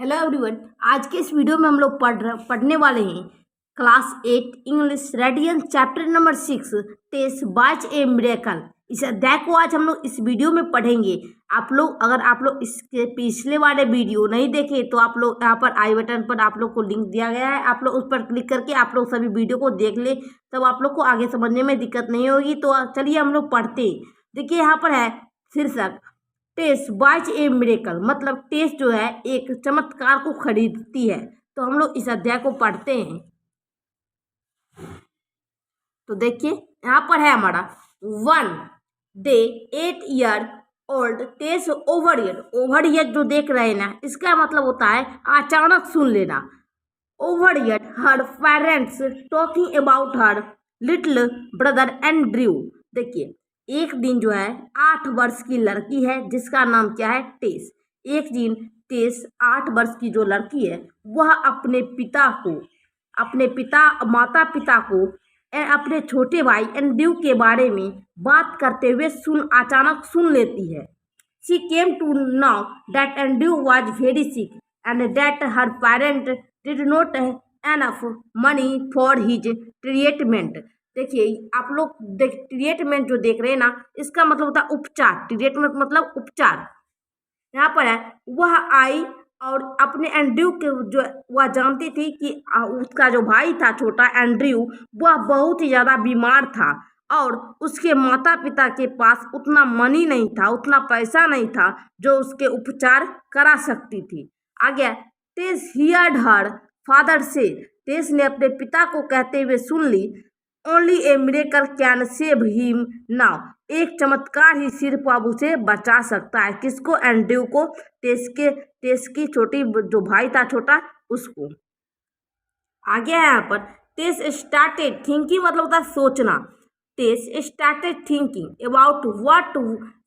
Hello everyone. आज के इस वीडियो में हम लोग पढ़ने वाले हैं क्लास 8 इंग्लिश रेडियन चैप्टर नंबर 6 टेस्ट बाच ए मिरेकल। इस अध्याय को आज हम लोग इस वीडियो में पढ़ेंगे। अगर आप लोग इसके पिछले वाले वीडियो नहीं देखे तो आप लोग यहाँ पर आई बटन पर आप लोग को लिंक दिया गया है, आप लोग उस पर क्लिक करके आप लोग सभी वीडियो को देख ले, तब आप लोग को आगे समझने में दिक्कत नहीं होगी। तो चलिए हम लोग पढ़ते हैं। देखिए यहाँ पर है शीर्षक टेस्ट बाइज ए मिरेकल, मतलब टेस्ट जो है एक चमत्कार को खरीदती है। तो हम लोग इस अध्याय को पढ़ते हैं। तो देखिए यहाँ पर है हमारा 1 डे 8 ईयर ओल्ड टेस्ट ओवरयट जो देख रहे हैं ना, इसका मतलब होता है अचानक सुन लेना। Overheard her parents talking about her little brother Andrew. देखिए एक दिन जो है 8 वर्ष की लड़की है जिसका नाम क्या है टेस। एक दिन टेस 8 वर्ष की जो लड़की है वह माता पिता को अपने छोटे भाई एंड्रयू के बारे में बात करते हुए अचानक सुन लेती है। She came to know that Andrew was very sick and that her parent did not enough money for his treatment. देखिए आप लोग ट्रीटमेंट जो देख रहे हैं ना, इसका मतलब होता है उपचार। ट्रीटमेंट मतलब उपचार। यहाँ पर है वह आई और अपने एंड्रयू के जो वह जानती थी कि उसका जो भाई था छोटा एंड्रयू, वह बहुत ही ज़्यादा बीमार था और उसके माता पिता के पास उतना मनी नहीं था, उतना पैसा नहीं था जो उसके उपचार करा सकती थी। आगे टेस हियर्ड हर फादर से, टेस ने अपने पिता को कहते हुए सुन ली, only a miracle can save him now, एक चमत्कार ही सिर्फ अब उसे बचा सकता है। किसको? एंड्रयू को, टेस की छोटी जो भाई था छोटा उसको। आगे है यहाँ पर टेस स्टार्टेड थिंकिंग, मतलब होता है सोचना। Tess started thinking about what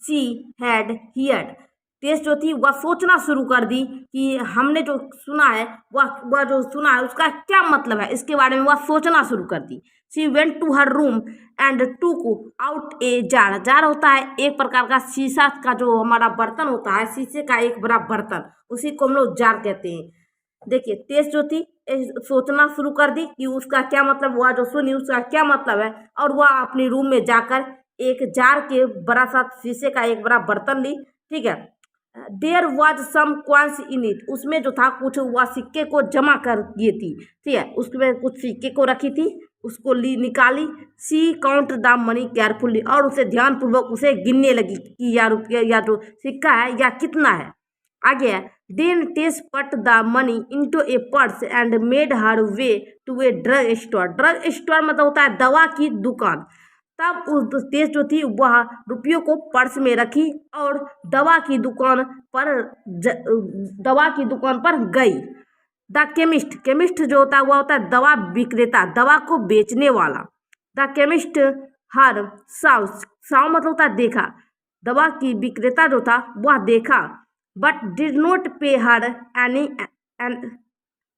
she had heard. Tess जो थी वह सोचना शुरू कर दी कि हमने जो सुना है वह जो सुना है उसका क्या मतलब है, इसके बारे में वह सोचना शुरू कर दी। She went to her room and took out a jar. Jar होता है एक प्रकार का शीशा का जो हमारा बर्तन होता है, शीशे का एक बड़ा बर्तन, उसी को हम लोग जार कहते हैं। देखिए टेस जो थी सोचना शुरू कर दी कि उसका क्या मतलब, वह जो सुनी उसका क्या मतलब है, और वह अपनी रूम में जाकर एक जार के बड़ा सा शीशे का एक बड़ा बर्तन ली। ठीक है, there was some coins in it, उसमें जो था कुछ वह सिक्के को जमा कर दिए थी। ठीक है, उसमें कुछ सिक्के को रखी थी, उसको निकाली। She count the money carefully, और उसे ध्यानपूर्वक उसे गिनने लगी कि या रुपया या जो सिक्का है या कितना है। आगे then Tess put the money into a purse and made her way to a drug store. Drug store मतलब होता है दवा की दुकान। तब उस टेस जो थी वह रुपयों को पर्स में रखी और दवा की दुकान पर गई। द केमिस्ट जो होता है वह होता है दवा विक्रेता, दवा को बेचने वाला। द केमिस्ट हर साव मतलब होता है देखा। दवा की विक्रेता जो था वह देखा, बट डिड नॉट पे हर एनी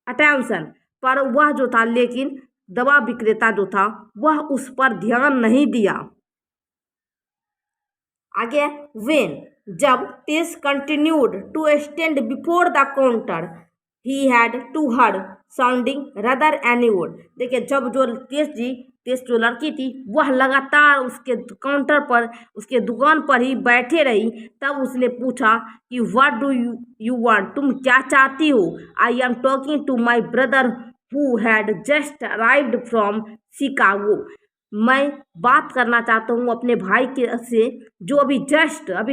अटेंशन, पर वह जो था लेकिन दवा विक्रेता जो था वह उस पर ध्यान नहीं दिया। आगे वेन, जब Tess continued to stand before the counter he had to her sounding rather any word. देखिए जब जो टेस जो लड़की थी वह लगातार उसके काउंटर पर, उसके दुकान पर ही बैठे रही, तब उसने पूछा कि व्हाट डू यू वांट, तुम क्या चाहती हो? I am talking to my brother who had just arrived from Chicago. मैं बात करना चाहता हूँ अपने भाई के से जो अभी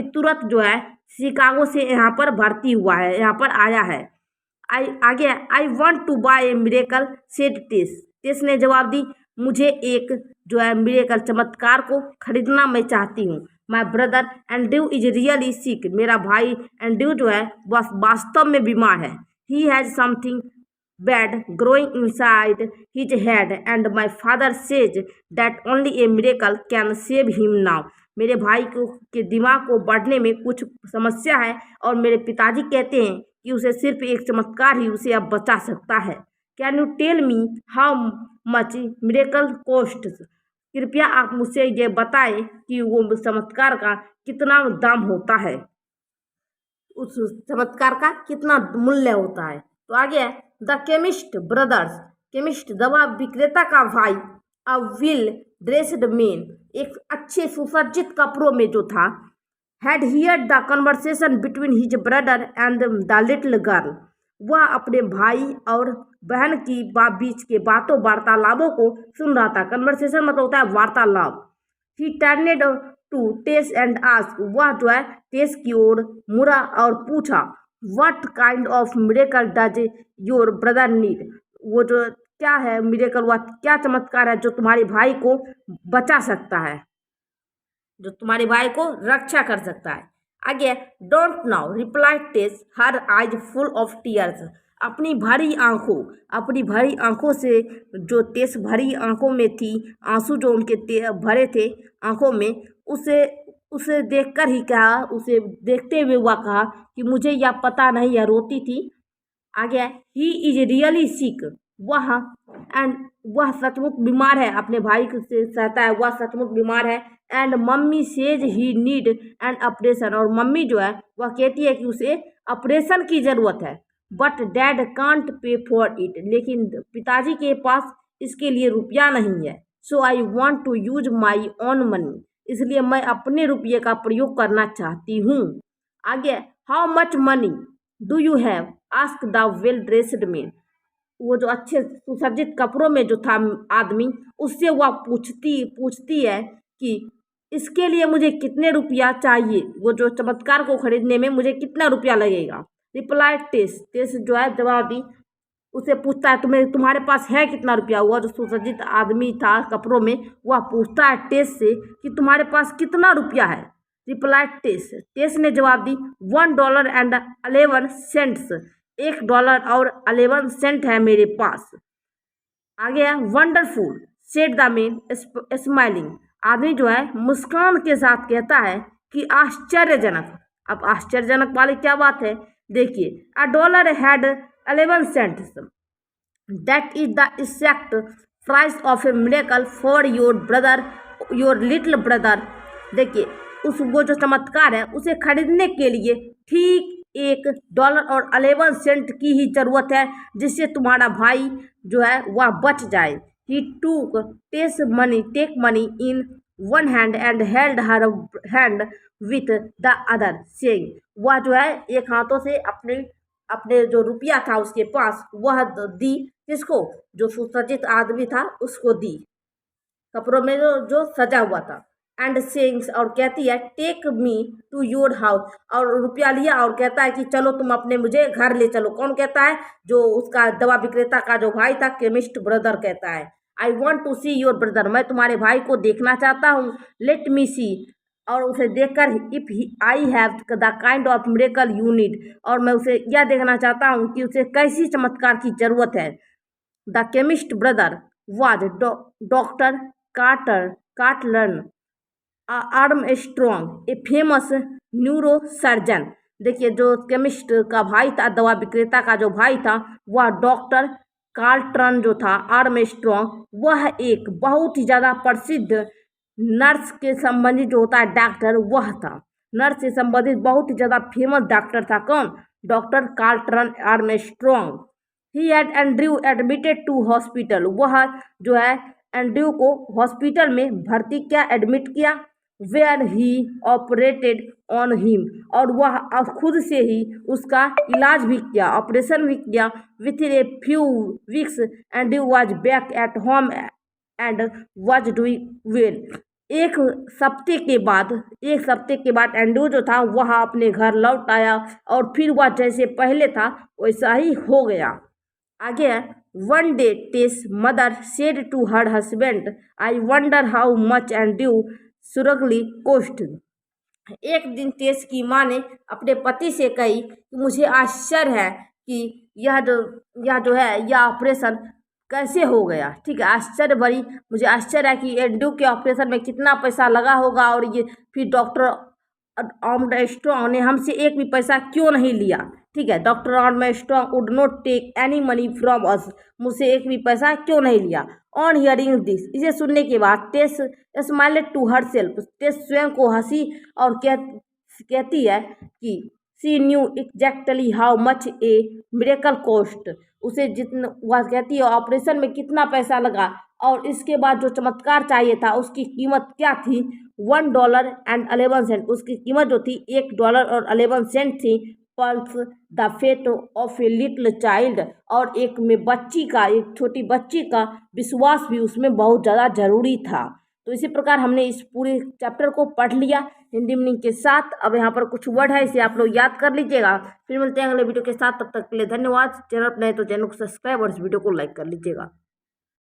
तुरंत जो है शिकागो से यहाँ पर भर्ती हुआ है, यहाँ पर आया है। I want to buy a miracle said Tess. Tess ने जवाब दी, मुझे एक जो है मिरेकल चमत्कार को खरीदना मैं चाहती हूँ। My brother Andrew is really sick, मेरा भाई एंड्रयू जो है वह वास्तव में बीमार है। He has something bad growing inside his head and my father says that only a miracle can save him now. मेरे भाई के दिमाग को बढ़ने में कुछ समस्या है और मेरे पिताजी कहते हैं कि उसे सिर्फ एक चमत्कार ही उसे अब बचा सकता है। Can you tell me how much miracle cost, कृपया आप मुझसे ये बताएं कि वो चमत्कार का कितना दाम होता है। उस चमत्कार का कितना मूल्य होता है। तो आगे है द केमिस्ट ब्रदर्स, केमिस्ट दवा विक्रेता का भाई, अ वेल ड्रेस्ड मैन, एक अच्छे सुसज्जित कपड़ों में जो था, had heard the conversation between his brother and the little girl, वह अपने भाई और बहन की बीच के बातों वार्तालापों को सुन रहा था। कन्वर्सेशन मतलब होता है वार्तालाप। ही turned to taste and ask, वह जो है टेस की ओर मुड़ा और पूछा, what kind of miracle does your brother need, वो जो क्या है मिरेकल, वह क्या चमत्कार है जो तुम्हारे भाई को बचा सकता है, जो तुम्हारे भाई को रक्षा कर सकता है। आगे don't know replied Tess, her eyes full of tears, अपनी भरी आंखों से, जो टेस भरी आंखों में थी, आंसू जो उनके भरे थे आंखों में, उसे देखकर ही कहा, उसे देखते हुए वह कहा कि मुझे यह पता नहीं, यह रोती थी। आगे ही इज रियली सिक, वह सचमुच बीमार है, अपने भाई से सहता है, वह सचमुच बीमार है। And mummy says he need an operation, और मम्मी जो है वह कहती है कि उसे ऑपरेशन की ज़रूरत है। But dad can't pay for it, लेकिन पिताजी के पास इसके लिए रुपया नहीं है। So I want to use my own money, इसलिए मैं अपने रुपये का प्रयोग करना चाहती हूँ। आगे how much money do you have, ask the well dressed man, वो जो अच्छे सुसज्जित कपड़ों में जो था आदमी, उससे वह पूछती है कि इसके लिए मुझे कितने रुपया चाहिए, वो जो चमत्कार को खरीदने में मुझे कितना रुपया लगेगा। रिप्लाई टेस जो है जवाब दी, उसे पूछता है तुम्हारे पास है कितना रुपया। हुआ जो सुसज्जित आदमी था कपड़ों में, वह पूछता है टेस से कि तुम्हारे पास कितना रुपया है। रिप्लाई टेस ने जवाब दी, $1.11, $1 और 11 सेंट है मेरे पास। आगे है wonderful said the man smiling, आदमी जो है मुस्कान के साथ कहता है कि आश्चर्यजनक। अब आश्चर्यजनक वाली क्या बात है, देखिए, $1 had 11 cents, that is the exact price of a miracle for your brother, your little brother. देखिए, वो जो चमत्कार है उसे खरीदने के लिए ठीक $1 और 11 सेंट की ही जरूरत है, जिससे तुम्हारा भाई जो है वह बच जाए। He took take money in one hand and held her hand with the other, saying, वह जो है एक हाथों से अपने जो रुपया था उसके पास वह दी, किसको, जो सुसज्जित आदमी था उसको दी, कपड़ों में जो सजा हुआ था। एंड सेइंग्स, और कहती है take me to your house, और रुपया लिया और कहता है कि चलो तुम अपने मुझे घर ले चलो। कौन कहता है, जो उसका दवा विक्रेता का जो भाई था, केमिस्ट ब्रदर कहता है, I want to see your brother, मैं तुम्हारे भाई को देखना चाहता हूँ। लेट मी सी, और उसे देखकर if I have the kind of miracle you need, और मैं उसे यह देखना चाहता हूँ कि उसे कैसी चमत्कार की जरूरत है। The chemist brother was doctor कार्टलन Armstrong, a famous neurosurgeon. देखिए, जो केमिस्ट का भाई था, दवा विक्रेता का जो भाई था, वह डॉक्टर कार्लटन जो था आर्मस्ट्रॉन्ग, वह एक बहुत ही ज़्यादा प्रसिद्ध नर्स के संबंधित जो होता है डॉक्टर, वह था। नर्स से संबंधित बहुत ही ज़्यादा फेमस डॉक्टर था। कौन, doctor Carlton Armstrong. He had Andrew admitted to hospital, वह जो है एंड्रयू को हॉस्पिटल में भर्ती किया, एडमिट किया। Where he operated on him, और वह खुद से ही उसका इलाज भी किया, ऑपरेशन भी किया। With a few weeks Andrew was back at home and was doing well, एक सप्ते के बाद एंड्रयू जो था वह अपने घर लौट आया, और फिर वह जैसे पहले था वैसा ही हो गया। आगे one day Tess mother said to her husband, I wonder how much Andrew surgery cost. एक दिन टेस की माँ ने अपने पति से कही कि मुझे आश्चर्य है कि यह जो है यह ऑपरेशन कैसे हो गया। ठीक है, आश्चर्य भरी, मुझे आश्चर्य है कि एंड्रयू के ऑपरेशन में कितना पैसा लगा होगा, और ये फिर डॉक्टर आर्मस्ट्रॉन्ग ने हमसे एक भी पैसा क्यों नहीं लिया। ठीक है, doctor Armstrong would not take any money from us, मुझसे एक भी पैसा क्यों नहीं लिया। ऑन हियरिंग दिस, इसे सुनने के बाद टेस स्माइलेड टू हर सेल्फ, टेस स्वयं को हंसी और कहती है कि she knew exactly how much A miracle cost. उसे जितना वह कहती है ऑपरेशन में कितना पैसा लगा और इसके बाद जो चमत्कार चाहिए था उसकी कीमत क्या थी, $1.11। उसकी कीमत जो थी $1.11 थी। Plus the fate of a little child, और एक में बच्ची का, एक छोटी बच्ची का विश्वास भी उसमें बहुत ज़्यादा जरूरी था। तो इसी प्रकार हमने इस पूरे चैप्टर को पढ़ लिया हिंदी मीनिंग के साथ। अब यहाँ पर कुछ वर्ड है, इसे आप लोग याद कर लीजिएगा। फिर मिलते हैं अगले वीडियो के साथ, तब तक के लिए धन्यवाद। चैनल पर नए तो चैनल को सब्सक्राइब और इस वीडियो को लाइक कर लीजिएगा।